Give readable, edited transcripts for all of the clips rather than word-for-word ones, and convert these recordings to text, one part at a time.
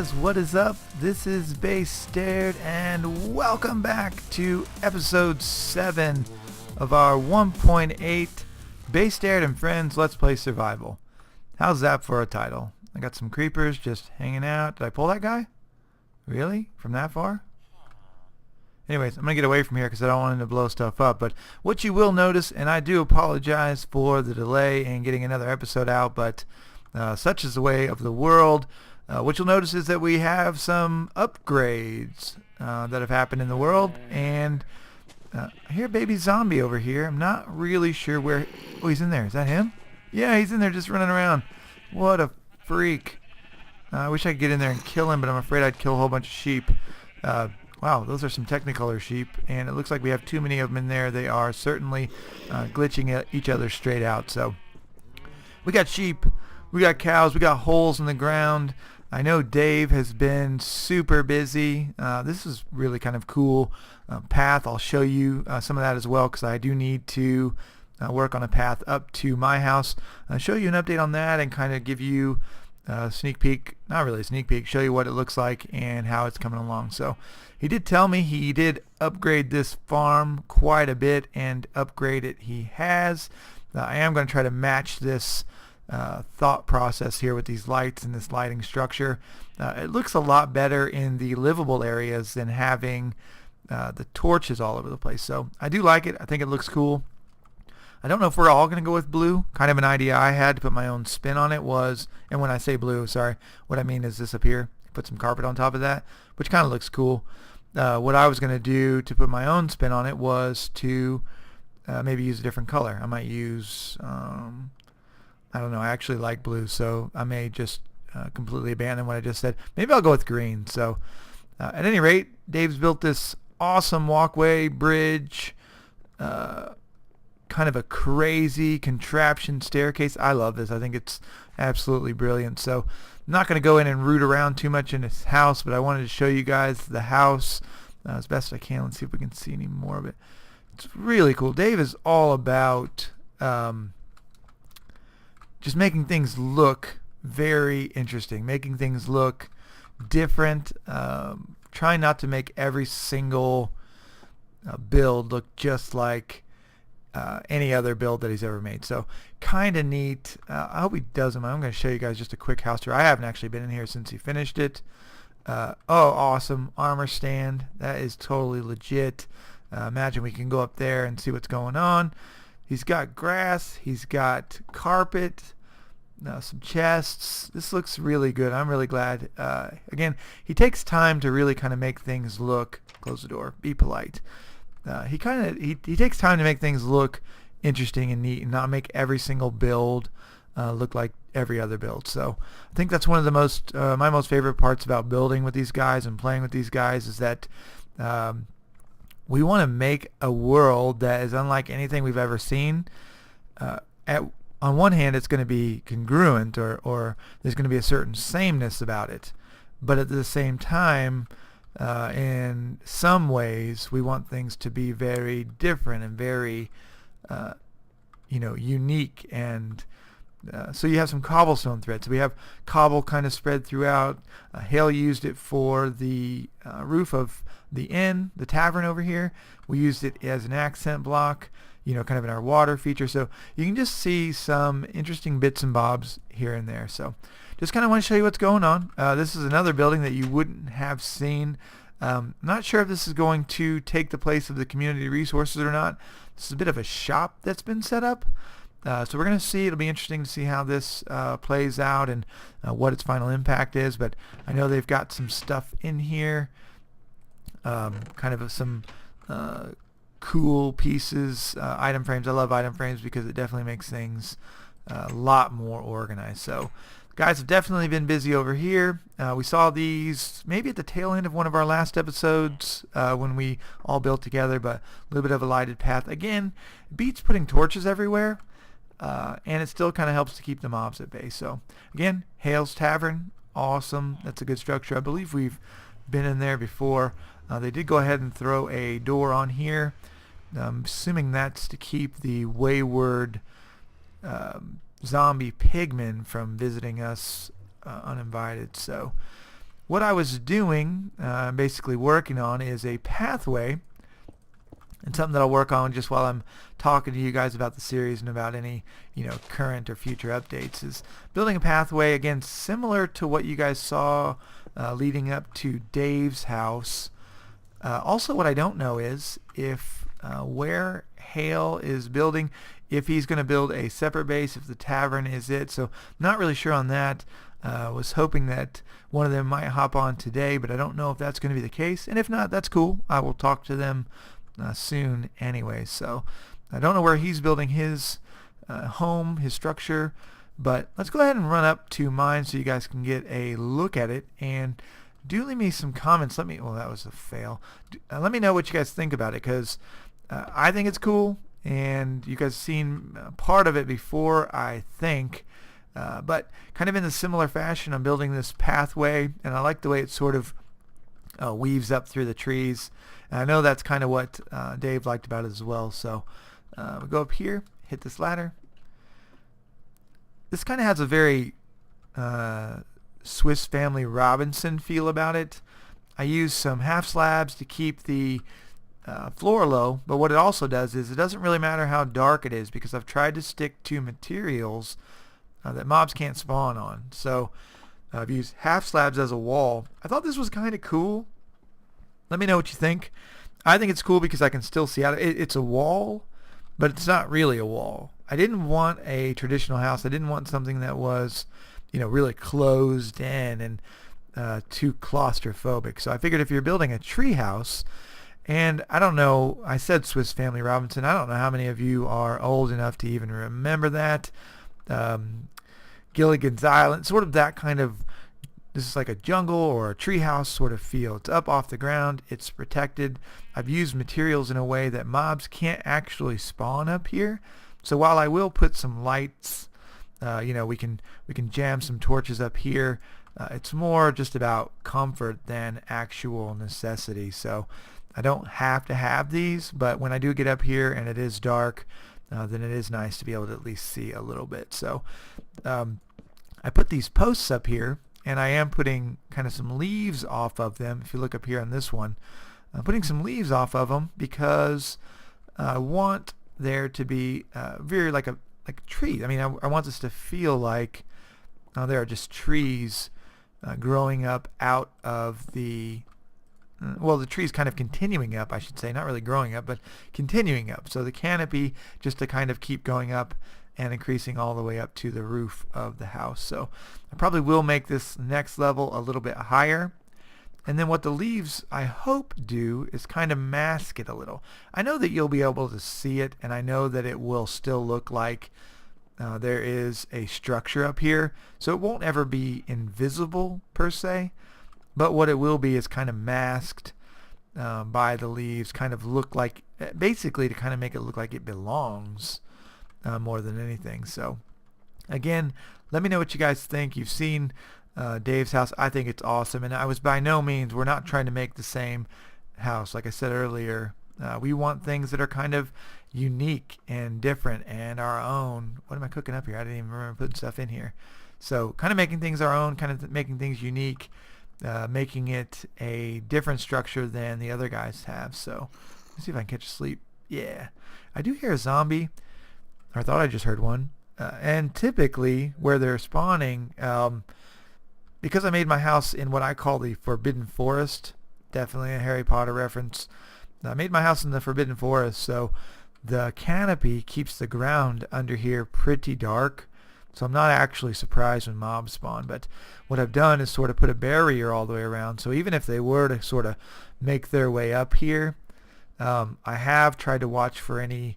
guys, what is up? This is BayStaird and welcome back to episode 7 of our 1.8 BayStaird and Friends Let's Play Survival. How's that for a title? I got some creepers just hanging out. Did I pull that guy? Really? From that far? Anyways, I'm going to get away from here because I don't want him to blow stuff up. But what you will notice, and I do apologize for the delay in getting another episode out, but such is the way of the world. What you'll notice is that we have some upgrades that have happened in the world. And I hear baby zombie over here. I'm not really sure where... Oh, he's in there. Is that him? Yeah, he's in there just running around. What a freak. I wish I could get in there and kill him, but I'm afraid I'd kill a whole bunch of sheep. Wow, those are some Technicolor sheep, and it looks like we have too many of them in there. They are certainly glitching at each other straight out. So we got sheep, we got cows, we got holes in the ground. I know Dave has been super busy. This is really kind of cool path. I'll show you some of that as well because I do need to work on a path up to my house. I'll show you an update on that and kind of give you a sneak peek, not really a sneak peek, show you what it looks like and how it's coming along. So he did tell me he did upgrade this farm quite a bit, and upgrade it he has. I am going to try to match this thought process here with these lights and this lighting structure. It looks a lot better in the livable areas than having the torches all over the place. So I do like it. I think it looks cool. I don't know if we're all going to go with blue. Kind of an idea I had to put my own spin on it was, and when I say blue, sorry, what I mean is this up here. Put some carpet on top of that, which kind of looks cool. What I was going to do to put my own spin on it was to maybe use a different color. I might use, I don't know, I actually like blue, so I may just completely abandon what I just said. Maybe I'll go with green. So at any rate, Dave's built this awesome walkway, bridge, kind of a crazy contraption staircase. I love this. I think it's absolutely brilliant. So I'm not going to go in and root around too much in his house, but I wanted to show you guys the house as best I can. Let's see if we can see any more of it. It's really cool. Dave is all about just making things look very interesting, making things look different, trying not to make every single build look just like any other build that he's ever made. So kind of neat. I hope he does them. I'm going to show you guys just a quick house tour. I haven't actually been in here since he finished it. Oh, awesome. Armor stand. That is totally legit. Imagine we can go up there and see what's going on. He's got grass. He's got carpet. Some chests. This looks really good. I'm really glad. Again, he takes time to really kind of make things look... Close the door. Be polite. He takes time to make things look interesting and neat and not make every single build look like every other build. So I think that's one of the most my most favorite parts about building with these guys and playing with these guys is that we want to make a world that is unlike anything we've ever seen. On one hand, it's going to be congruent or there's going to be a certain sameness about it, but at the same time, in some ways we want things to be very different and very unique, and so you have some cobblestone threads. So we have cobble kind of spread throughout. Hale used it for the roof of the inn, the tavern over here. We used it as an accent block, kind of in our water feature. So you can just see some interesting bits and bobs here and there. So just kind of want to show you what's going on. This is another building that you wouldn't have seen. Not sure if this is going to take the place of the community resources or not. This is a bit of a shop that's been set up. So we're going to see. It'll be interesting to see how this plays out and what its final impact is. But I know they've got some stuff in here. Kind of some cool pieces, item frames. I love item frames because it definitely makes things a lot more organized. So guys have definitely been busy over here. We saw these maybe at the tail end of one of our last episodes when we all built together, but a little bit of a lighted path. Again, beats putting torches everywhere, and it still kind of helps to keep the mobs at bay. So again, Hale's Tavern, awesome. That's a good structure. I believe we've been in there before. They did go ahead and throw a door on here. I'm assuming that's to keep the wayward zombie pigmen from visiting us uninvited. So what I was doing, basically working on, is a pathway, and something that I'll work on just while I'm talking to you guys about the series and about any, current or future updates, is building a pathway, again, similar to what you guys saw leading up to Dave's house. Also, what I don't know is if where Hale is building, if he's going to build a separate base, if the Tavern is it. So not really sure on that. Was hoping that one of them might hop on today, but I don't know if that's going to be the case. And if not, that's cool. I will talk to them soon anyway. So I don't know where he's building his home, his structure, but let's go ahead and run up to mine so you guys can get a look at it, and do leave me some comments. Well, that was a fail. Let me know what you guys think about it, because I think it's cool, and you guys have seen part of it before, I think. But kind of in a similar fashion, I'm building this pathway, and I like the way it sort of weaves up through the trees. And I know that's kind of what Dave liked about it as well. So we'll go up here, hit this ladder. This kind of has a very Swiss Family Robinson feel about it. I use some half slabs to keep the floor low, but what it also does is it doesn't really matter how dark it is, because I've tried to stick to materials that mobs can't spawn on. So I've used half slabs as a wall. I thought this was kind of cool. Let me know what you think. I think it's cool because I can still see out. It's a wall, but it's not really a wall. I didn't want a traditional house. I didn't want something that was, really closed in and too claustrophobic. So I figured if you're building a tree house, and I don't know, I said Swiss Family Robinson. I don't know how many of you are old enough to even remember that. Gilligan's Island, sort of that kind of, this is like a jungle or a treehouse sort of feel. It's up off the ground. It's protected. I've used materials in a way that mobs can't actually spawn up here. So while I will put some lights, we can jam some torches up here. It's more just about comfort than actual necessity. So I don't have to have these, but when I do get up here and it is dark, then it is nice to be able to at least see a little bit. So I put these posts up here, and I am putting kind of some leaves off of them. If you look up here on this one, I'm putting some leaves off of them because I want there to be very like a tree. I mean, I want this to feel like there are just trees growing up out of the the trees kind of continuing up, I should say, not really growing up, but continuing up. So the canopy just to kind of keep going up and increasing all the way up to the roof of the house. So I probably will make this next level a little bit higher. And then what the leaves, I hope, do is kind of mask it a little. I know that you'll be able to see it, and I know that it will still look like there is a structure up here. So it won't ever be invisible per se. But what it will be is kind of masked by the leaves, kind of look like, basically to kind of make it look like it belongs more than anything. So again, let me know what you guys think. You've seen Dave's house. I think it's awesome. And I was by no means, we're not trying to make the same house. Like I said earlier, we want things that are kind of unique and different and our own. What am I cooking up here? I didn't even remember putting stuff in here. So kind of making things our own, kind of making things unique. Making it a different structure than the other guys have. So let's see if I can catch a sleep. Yeah, I do hear a zombie, or I thought I just heard one. And typically where they're spawning, because I made my house in what I call the Forbidden Forest, definitely a Harry Potter reference. I made my house in the Forbidden Forest, so the canopy keeps the ground under here pretty dark. So I'm not actually surprised when mobs spawn, but what I've done is sort of put a barrier all the way around. So even if they were to sort of make their way up here, I have tried to watch for any,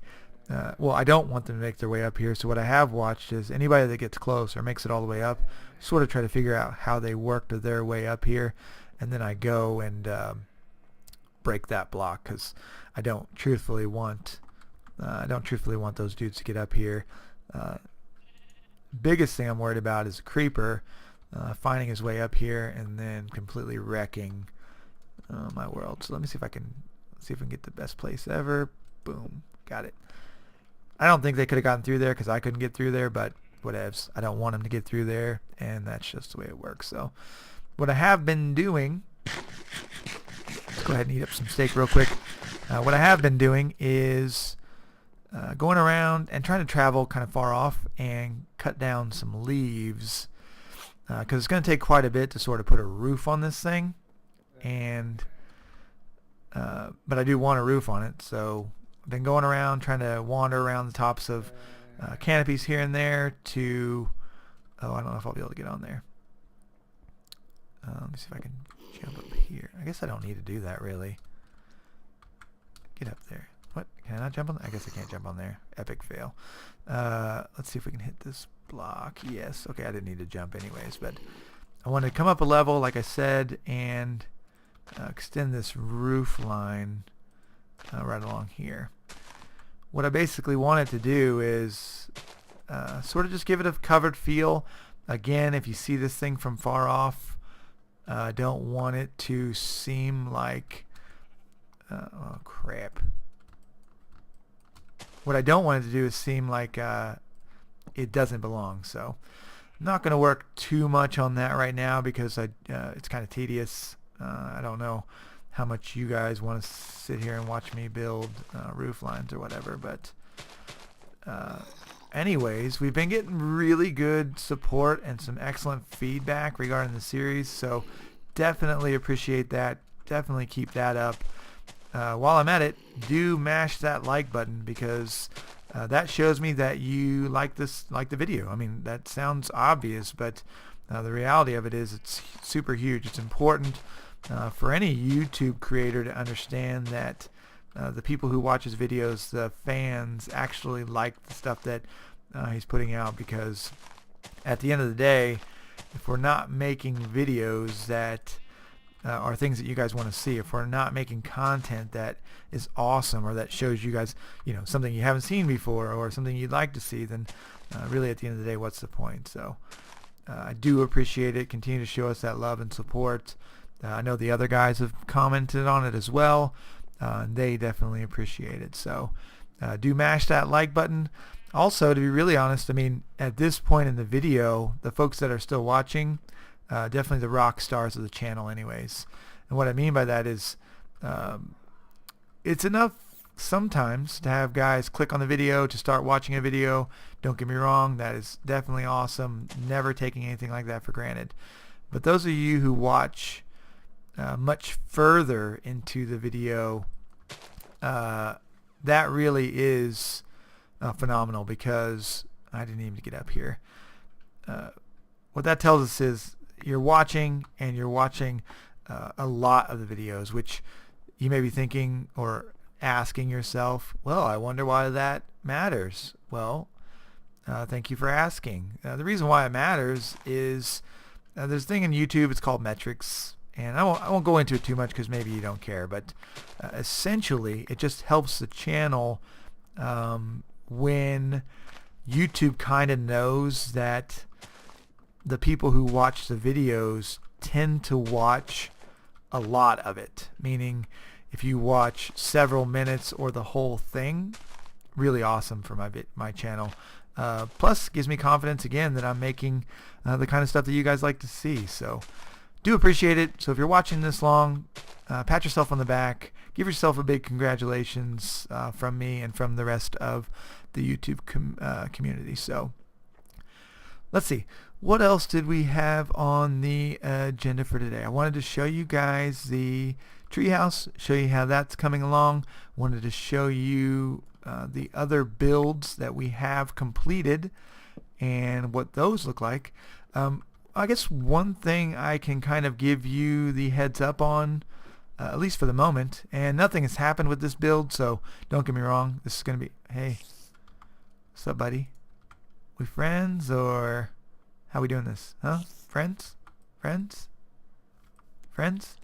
I don't want them to make their way up here. So what I have watched is anybody that gets close or makes it all the way up, sort of try to figure out how they worked their way up here. And then I go and break that block, because I don't truthfully want those dudes to get up here. Biggest thing I'm worried about is a creeper finding his way up here and then completely wrecking my world. So let me see if I can get the best place ever. Boom, got it. I don't think they could have gotten through there because I couldn't get through there, but whatevs. I don't want them to get through there, and that's just the way it works. So What I have been doing, let's go ahead and eat up some steak real quick. What I have been doing is going around and trying to travel kind of far off and cut down some leaves, because it's going to take quite a bit to sort of put a roof on this thing, and but I do want a roof on it, so I've been going around trying to wander around the tops of canopies here and there to, I don't know if I'll be able to get on there. Let me see if I can jump up here. I guess I don't need to do that really. Get up there. What? Can I not jump on there? I guess I can't jump on there. Epic fail. Let's see if we can hit this block. Yes. Okay, I didn't need to jump anyways, but I want to come up a level, like I said, and extend this roof line right along here. What I basically wanted to do is sort of just give it a covered feel. Again, if you see this thing from far off, I don't want it to seem like oh crap. What I don't want it to do is seem like it doesn't belong. So I'm not going to work too much on that right now because it's kind of tedious. I don't know how much you guys want to sit here and watch me build roof lines or whatever, but anyways, we've been getting really good support and some excellent feedback regarding the series, so definitely appreciate that. Definitely keep that up. While I'm at it, do mash that like button, because that shows me that you like the video. I mean, that sounds obvious, but the reality of it is it's super huge. It's important for any YouTube creator to understand that the people who watch his videos, the fans, actually like the stuff that he's putting out, because at the end of the day, if we're not making videos that are things that you guys want to see, if we're not making content that is awesome or that shows you guys, something you haven't seen before or something you'd like to see, then really at the end of the day, what's the point? So I do appreciate it. Continue to show us that love and support. I know the other guys have commented on it as well. They definitely appreciate it. So do mash that like button. Also, to be really honest, I mean, at this point in the video, the folks that are still watching, definitely the rock stars of the channel anyways. And what I mean by that is it's enough sometimes to have guys click on the video to start watching a video. Don't get me wrong, that is definitely awesome. Never taking anything like that for granted. But those of you who watch much further into the video, that really is phenomenal, because I didn't even get up here. What that tells us is you're watching, and you're watching a lot of the videos, which you may be thinking or asking yourself, well, I wonder why that matters. Well, thank you for asking. The reason why it matters is there's a thing in YouTube, it's called metrics, and I won't go into it too much because maybe you don't care, but essentially it just helps the channel when YouTube kind of knows that the people who watch the videos tend to watch a lot of it, meaning if you watch several minutes or the whole thing, really awesome for my channel. Plus gives me confidence again that I'm making the kind of stuff that you guys like to see. So do appreciate it. So if you're watching this long, pat yourself on the back, give yourself a big congratulations from me and from the rest of the YouTube community. So let's see, what else did we have on the agenda for today? I wanted to show you guys the treehouse, show you how that's coming along. Wanted to show you the other builds that we have completed and what those look like. I guess one thing I can kind of give you the heads up on, at least for the moment, and nothing has happened with this build, so don't get me wrong, this is going to be, hey, what's up, buddy? We friends, or how we doing this? Huh? Friends? Friends? Friends?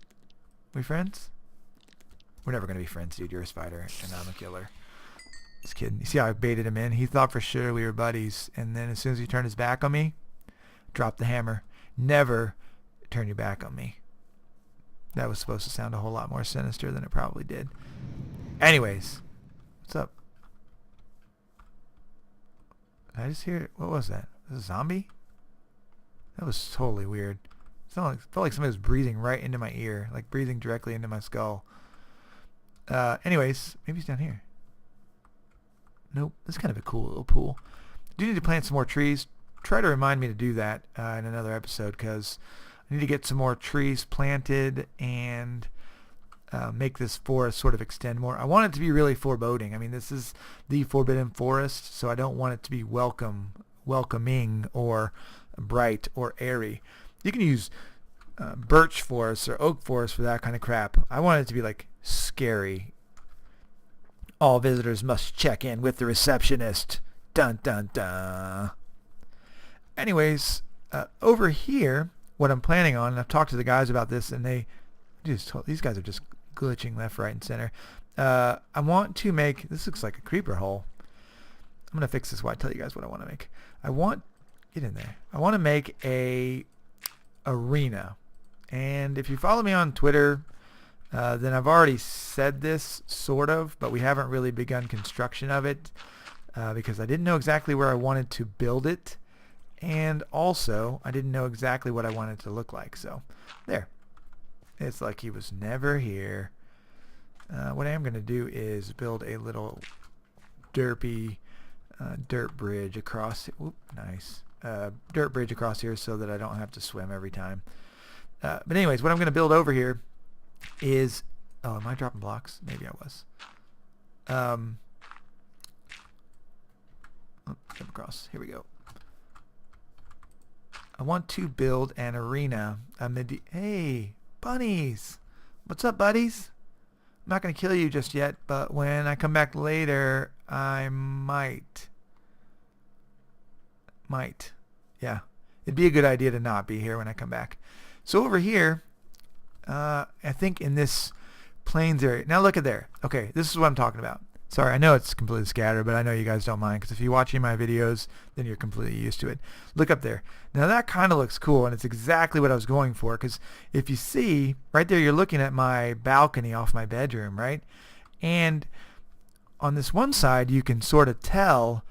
We friends? We're never going to be friends, dude. You're a spider, and I'm a killer. Just kidding. You see how I baited him in? He thought for sure we were buddies, and then as soon as he turned his back on me, drop the hammer. Never turn your back on me. That was supposed to sound a whole lot more sinister than it probably did. Anyways, what's up? Did I just hear it? What was that? Was it a zombie? That was totally weird. Felt like somebody was breathing right into my ear, like breathing directly into my skull. Anyways, maybe he's down here. Nope, this is kind of a cool little pool. Do need to plant some more trees. Try to remind me to do that in another episode, because I need to get some more trees planted and make this forest sort of extend more. I want it to be really foreboding. I mean, this is the Forbidden Forest, so I don't want it to be welcoming or bright or airy. You can use birch forest or oak forest for that kind of crap. I want it to be like scary. All visitors must check in with the receptionist. Dun dun dun. Anyways, over here, what I'm planning on, and I've talked to the guys about this, and these guys are just glitching left, right, and center. I want to make, this looks like a creeper hole. I'm going to fix this while I tell you guys what I want to make. Get in there. I want to make a arena. And if you follow me on Twitter, then I've already said this, sort of, but we haven't really begun construction of it because I didn't know exactly where I wanted to build it. And also, I didn't know exactly what I wanted it to look like. So, there. It's like he was never here. What I am going to do is build a little derpy dirt bridge across. Oop, nice. Dirt bridge across here so that I don't have to swim every time. But anyways, what I'm going to build over here is... Oh, am I dropping blocks? Maybe I was. Jump across. Here we go. I want to build an arena. Hey, bunnies. What's up, buddies? I'm not going to kill you just yet, but when I come back later, I might. Yeah. It'd be a good idea to not be here when I come back. So over here, I think in this plains area. Now look at there. Okay, this is what I'm talking about. Sorry, I know it's completely scattered, but I know you guys don't mind, because if you're watching my videos, then you're completely used to it. Look up there. Now that kind of looks cool, and it's exactly what I was going for, because if you see, right there you're looking at my balcony off my bedroom, right? And on this one side, you can sort of tell,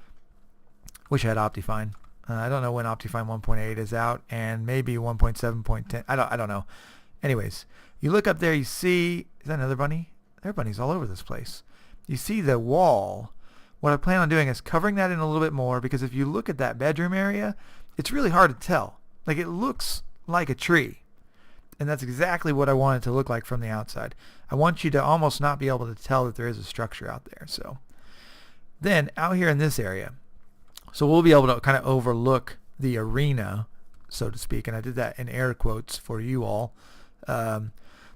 wish I had Optifine. I don't know when Optifine 1.8 is out, and maybe 1.7.10. I don't know. Anyways, you look up there, you see, is that another bunny? There are bunnies all over this place. You see the wall. What I plan on doing is covering that in a little bit more, because if you look at that bedroom area, it's really hard to tell. Like, it looks like a tree. And that's exactly what I want it to look like from the outside. I want you to almost not be able to tell that there is a structure out there. So then out here in this area, so we'll be able to kind of overlook the arena, so to speak. And I did that in air quotes for you all.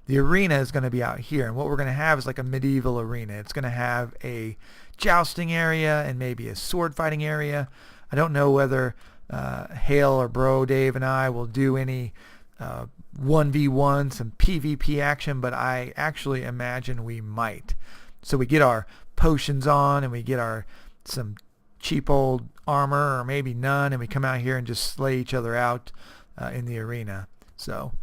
The arena is going to be out here, and what we're going to have is like a medieval arena. It's going to have a jousting area and maybe a sword fighting area. I don't know whether Hale or BroDave and I will do any 1v1, some PvP action, but I actually imagine we might. So we get our potions on, and we get some cheap old armor, or maybe none, and we come out here and just slay each other out in the arena. So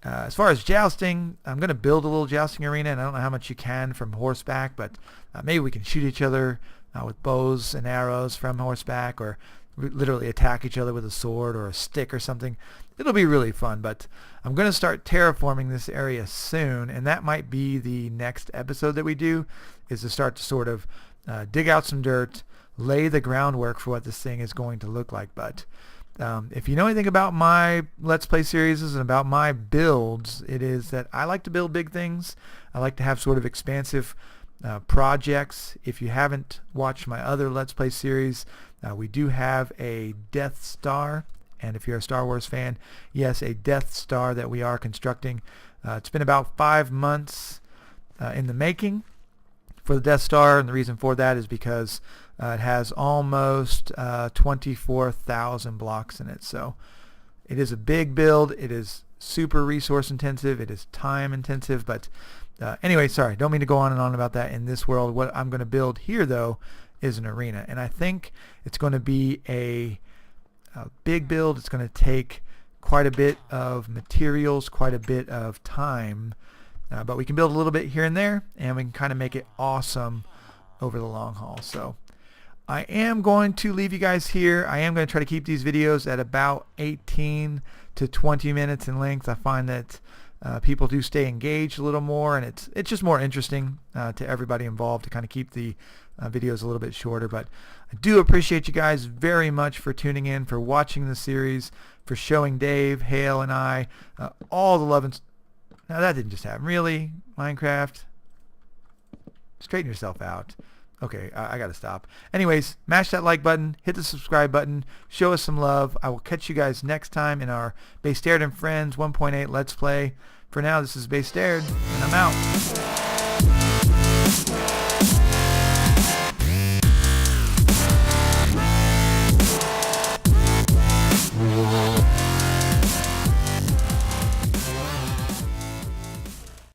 as far as jousting, I'm going to build a little jousting arena, and I don't know how much you can from horseback, but maybe we can shoot each other with bows and arrows from horseback, or literally attack each other with a sword or a stick or something. It'll be really fun, but I'm going to start terraforming this area soon, and that might be the next episode that we do, is to start to sort of dig out some dirt, lay the groundwork for what this thing is going to look like. But if you know anything about my Let's Play series and about my builds, it is that I like to build big things. I like to have sort of expansive projects. If you haven't watched my other Let's Play series, we do have a Death Star, and if you're a Star Wars fan, yes, a Death Star that we are constructing. It's been about 5 months in the making for the Death Star, and the reason for that is because it has almost 24,000 blocks in it. So it is a big build. It is super resource intensive. It is time intensive. But anyway, sorry, don't mean to go on and on about that in this world. What I'm going to build here, though, is an arena. And I think it's going to be a big build. It's going to take quite a bit of materials, quite a bit of time. But we can build a little bit here and there, and we can kind of make it awesome over the long haul. So I am going to leave you guys here. I am going to try to keep these videos at about 18 to 20 minutes in length. I find that people do stay engaged a little more, and it's just more interesting to everybody involved to kind of keep the videos a little bit shorter. But I do appreciate you guys very much for tuning in, for watching the series, for showing Dave, Hale, and I all the love and... Now that didn't just happen. Really? Minecraft? Straighten yourself out. Okay, I gotta stop. Anyways, mash that like button, hit the subscribe button, show us some love. I will catch you guys next time in our BayStaird and Friends 1.8 Let's Play. For now, this is BayStaird, and I'm out.